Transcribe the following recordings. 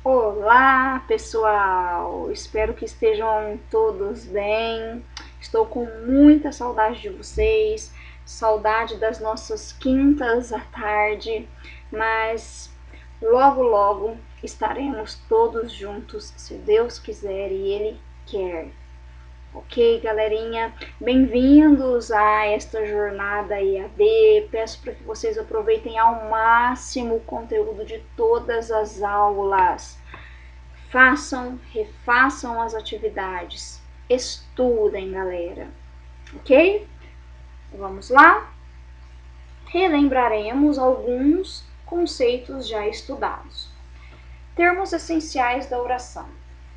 Olá, pessoal! Espero que estejam todos bem. Estou com muita saudade de vocês, saudade das nossas quintas à tarde, mas logo, logo estaremos todos juntos, se Deus quiser e Ele quer. Ok, galerinha? Bem-vindos a esta jornada EAD. Peço para que vocês aproveitem ao máximo o conteúdo de todas as aulas. Façam, refaçam as atividades. Estudem, galera. Ok? Vamos lá? Relembraremos alguns conceitos já estudados. Termos essenciais da oração.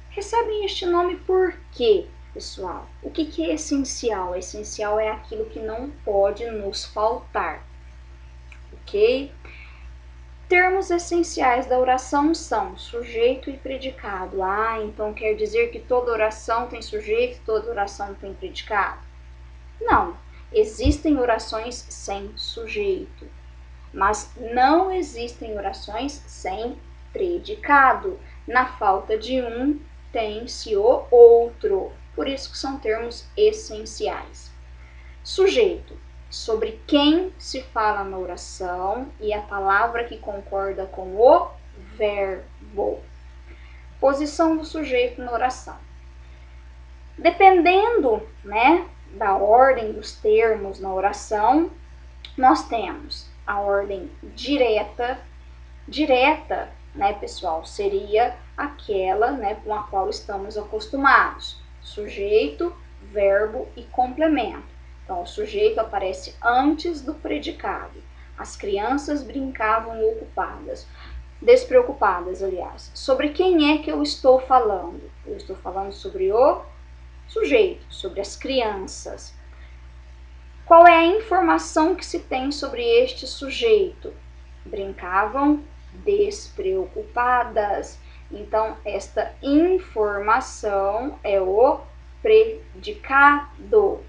Recebem este nome por quê? Pessoal, o que é essencial? Essencial é aquilo que não pode nos faltar, ok? Termos essenciais da oração são sujeito e predicado. Então quer dizer que toda oração tem sujeito, toda oração tem predicado? Não, existem orações sem sujeito, mas não existem orações sem predicado. Na falta de um, tem-se o outro. Por isso que são termos essenciais. Sujeito, sobre quem se fala na oração e a palavra que concorda com o verbo. Posição do sujeito na oração. Dependendo, da ordem dos termos na oração, nós temos a ordem direta. Direta, pessoal, seria aquela, com a qual estamos acostumados. Sujeito, verbo e complemento. Então, o sujeito aparece antes do predicado. As crianças brincavam despreocupadas, aliás. Sobre quem é que eu estou falando? Eu estou falando sobre o sujeito, sobre as crianças. Qual é a informação que se tem sobre este sujeito? Brincavam despreocupadas. Então, esta informação é o predicado.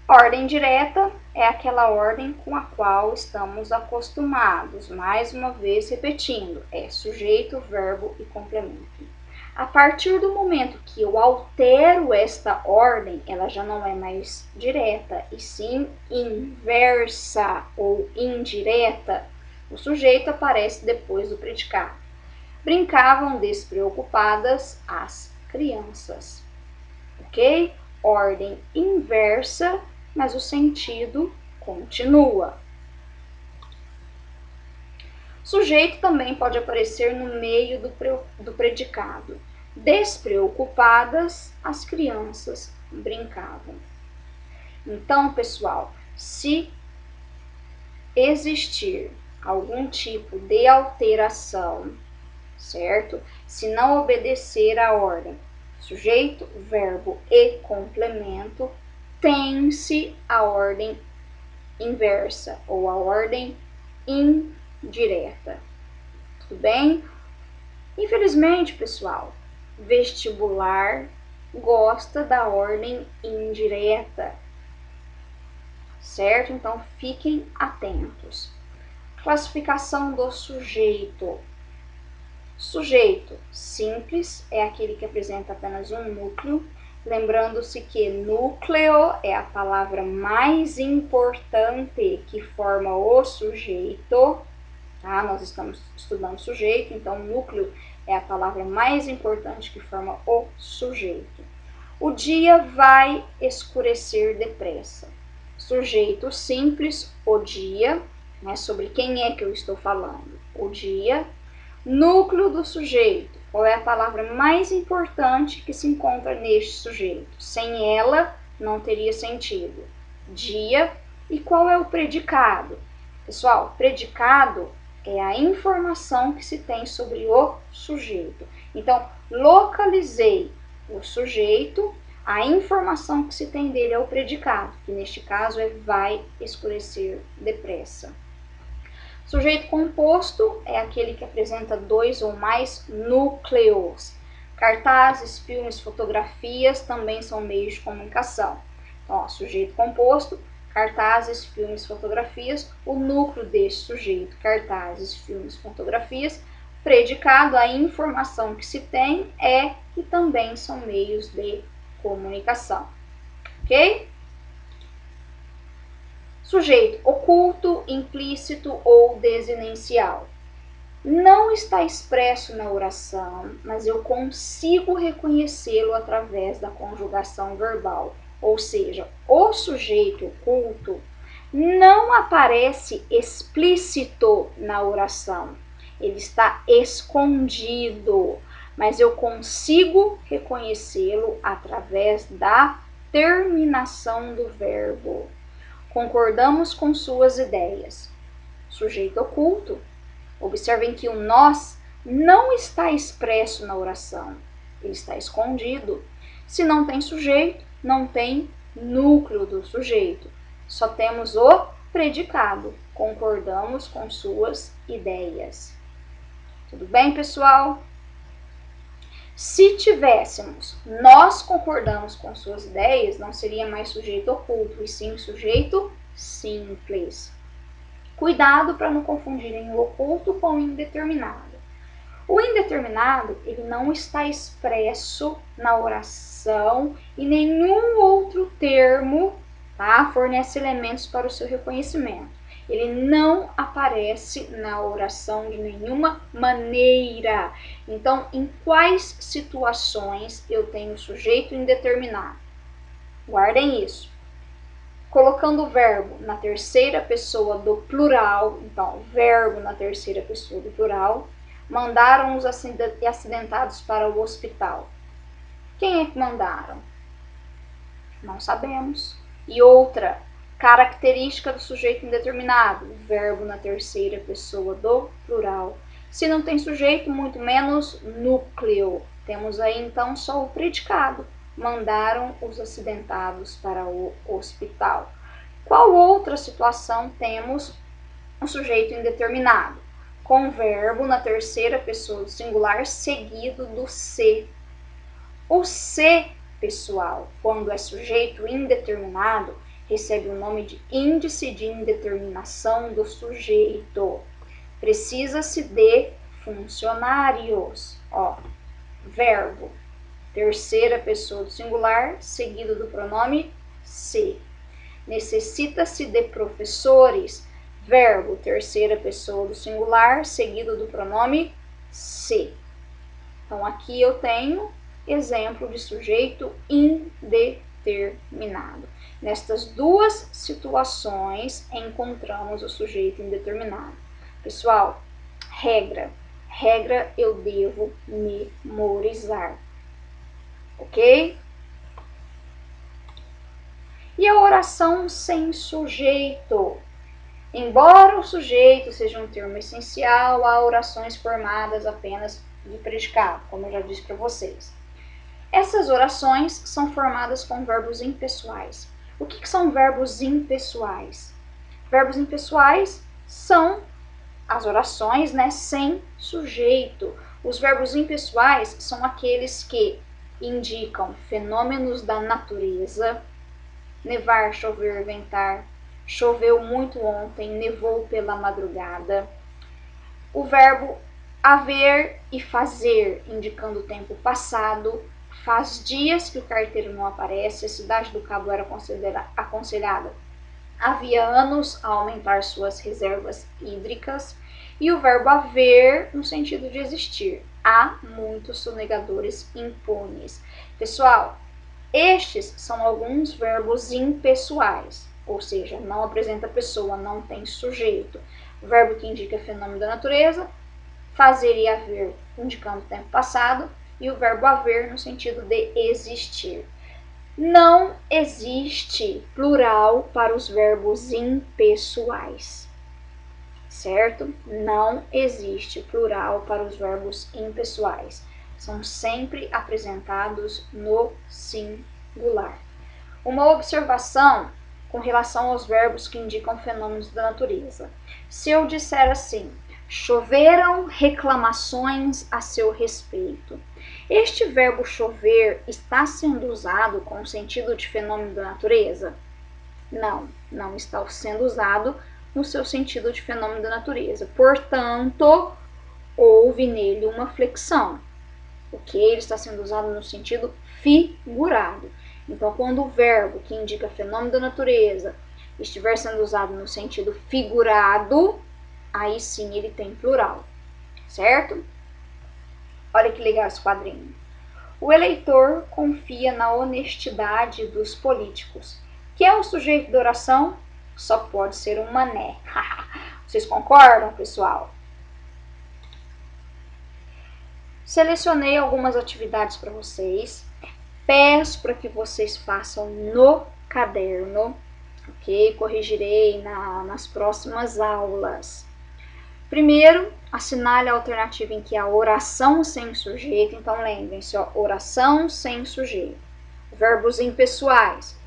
Ordem direta é aquela ordem com a qual estamos acostumados. Mais uma vez repetindo, é sujeito, verbo e complemento. A partir do momento que eu altero esta ordem, ela já não é mais direta, e sim inversa ou indireta. O sujeito aparece depois do predicado. Brincavam despreocupadas as crianças. Ok? Ordem inversa, mas o sentido continua. Sujeito também pode aparecer no meio do predicado. Despreocupadas, as crianças brincavam. Então, pessoal, se existir algum tipo de alteração, certo? Se não obedecer à ordem sujeito, verbo e complemento, tem-se a ordem inversa ou a ordem indireta. Tudo bem? Infelizmente, pessoal, vestibular gosta da ordem indireta, certo? Então, fiquem atentos. Classificação do sujeito. Sujeito simples é aquele que apresenta apenas um núcleo, lembrando-se que núcleo é a palavra mais importante que forma o sujeito, tá? Nós estamos estudando sujeito, então núcleo é a palavra mais importante que forma o sujeito. O dia vai escurecer depressa. Sujeito simples, o dia, sobre quem é que eu estou falando? O dia. Núcleo do sujeito. Qual é a palavra mais importante que se encontra neste sujeito? Sem ela, não teria sentido. Dia. E qual é o predicado? Pessoal, predicado é a informação que se tem sobre o sujeito. Então, localizei o sujeito, a informação que se tem dele é o predicado, que neste caso é vai escurecer depressa. Sujeito composto é aquele que apresenta dois ou mais núcleos. Cartazes, filmes, fotografias também são meios de comunicação. Então, sujeito composto, cartazes, filmes, fotografias. O núcleo desse sujeito, cartazes, filmes, fotografias, predicado, a informação que se tem é que também são meios de comunicação, ok? Sujeito oculto, implícito ou desinencial. Não está expresso na oração, mas eu consigo reconhecê-lo através da conjugação verbal. Ou seja, o sujeito oculto não aparece explícito na oração. Ele está escondido, mas eu consigo reconhecê-lo através da terminação do verbo. Concordamos com suas ideias. Sujeito oculto. Observem que o nós não está expresso na oração, ele está escondido. Se não tem sujeito, não tem núcleo do sujeito. Só temos o predicado. Concordamos com suas ideias. Tudo bem, pessoal? Se tivéssemos nós concordamos com suas ideias, não seria mais sujeito oculto, e sim sujeito simples. Cuidado para não confundirem o oculto com o indeterminado. O indeterminado, ele não está expresso na oração e nenhum outro termo, tá, fornece elementos para o seu reconhecimento. Ele não aparece na oração de nenhuma maneira. Então, em quais situações eu tenho sujeito indeterminado? Guardem isso. Colocando o verbo na terceira pessoa do plural, então, verbo na terceira pessoa do plural, mandaram os acidentados para o hospital. Quem é que mandaram? Não sabemos. E outra, característica do sujeito indeterminado, verbo na terceira pessoa do plural. Se não tem sujeito, muito menos núcleo. Temos aí então só o predicado. Mandaram os acidentados para o hospital. Qual outra situação temos um sujeito indeterminado? Com verbo na terceira pessoa do singular seguido do se. O se, pessoal, quando é sujeito indeterminado, recebe o nome de índice de indeterminação do sujeito. Precisa-se de funcionários. Ó, verbo, terceira pessoa do singular, seguido do pronome se. Necessita-se de professores, verbo, terceira pessoa do singular, seguido do pronome se. Então, aqui eu tenho exemplo de sujeito indeterminado. Nestas duas situações, encontramos o sujeito indeterminado. Pessoal, regra eu devo memorizar, ok? E a oração sem sujeito? Embora o sujeito seja um termo essencial, há orações formadas apenas de predicado, como eu já disse para vocês. Essas orações são formadas com verbos impessoais. O que são verbos impessoais? Verbos impessoais são as orações, né, sem sujeito. Os verbos impessoais são aqueles que indicam fenômenos da natureza, nevar, chover, ventar, choveu muito ontem, nevou pela madrugada. O verbo haver e fazer, indicando o tempo passado. Faz dias que o carteiro não aparece, a cidade do Cabo era aconselhada havia anos a aumentar suas reservas hídricas. E o verbo haver no sentido de existir. Há muitos sonegadores impunes. Pessoal, estes são alguns verbos impessoais, ou seja, não apresenta pessoa, não tem sujeito. O verbo que indica fenômeno da natureza, fazer e haver, indicando o tempo passado, e o verbo haver no sentido de existir. Não existe plural para os verbos impessoais, certo? Não existe plural para os verbos impessoais. São sempre apresentados no singular. Uma observação com relação aos verbos que indicam fenômenos da natureza. Se eu disser assim, choveram reclamações a seu respeito. Este verbo chover está sendo usado com o sentido de fenômeno da natureza? Não, não está sendo usado no seu sentido de fenômeno da natureza. Portanto, houve nele uma flexão. Ok? Ele está sendo usado no sentido figurado. Então, quando o verbo que indica fenômeno da natureza estiver sendo usado no sentido figurado, aí sim ele tem plural, certo? Olha que legal esse quadrinho. O eleitor confia na honestidade dos políticos. Que é o sujeito da oração? Só pode ser um mané. Vocês concordam, pessoal? Selecionei algumas atividades para vocês. Peço para que vocês façam no caderno, ok? Corrigirei nas próximas aulas. Primeiro, assinale a alternativa em que há oração sem sujeito. Então, lembrem-se, oração sem sujeito. Verbos impessoais.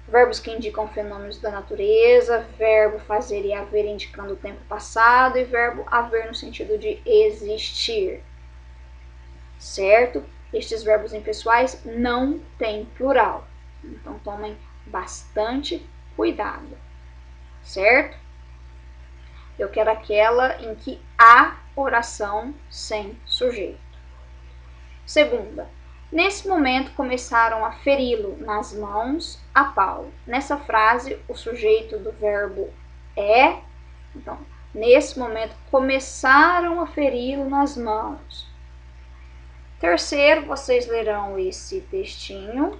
Verbos que indicam fenômenos da natureza. Verbo fazer e haver indicando o tempo passado. E verbo haver no sentido de existir. Certo? Estes verbos impessoais não têm plural. Então, tomem bastante cuidado. Certo? Eu quero aquela em que há oração sem sujeito. Segunda, nesse momento começaram a feri-lo nas mãos a Paulo. Nessa frase, o sujeito do verbo é. Então, nesse momento começaram a feri-lo nas mãos. Terceiro, vocês lerão esse textinho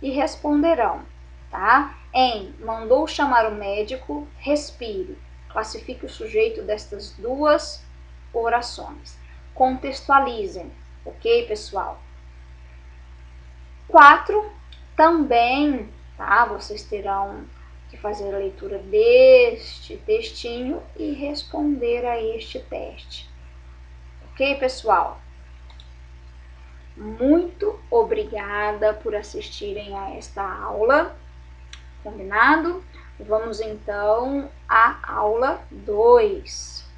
e responderão, tá? Em mandou chamar o médico, respire. Classifique o sujeito destas duas orações. Contextualizem, ok, pessoal? 4, também, tá? Vocês terão que fazer a leitura deste textinho e responder a este teste. Ok, pessoal? Muito obrigada por assistirem a esta aula. Combinado? Vamos então à aula 2.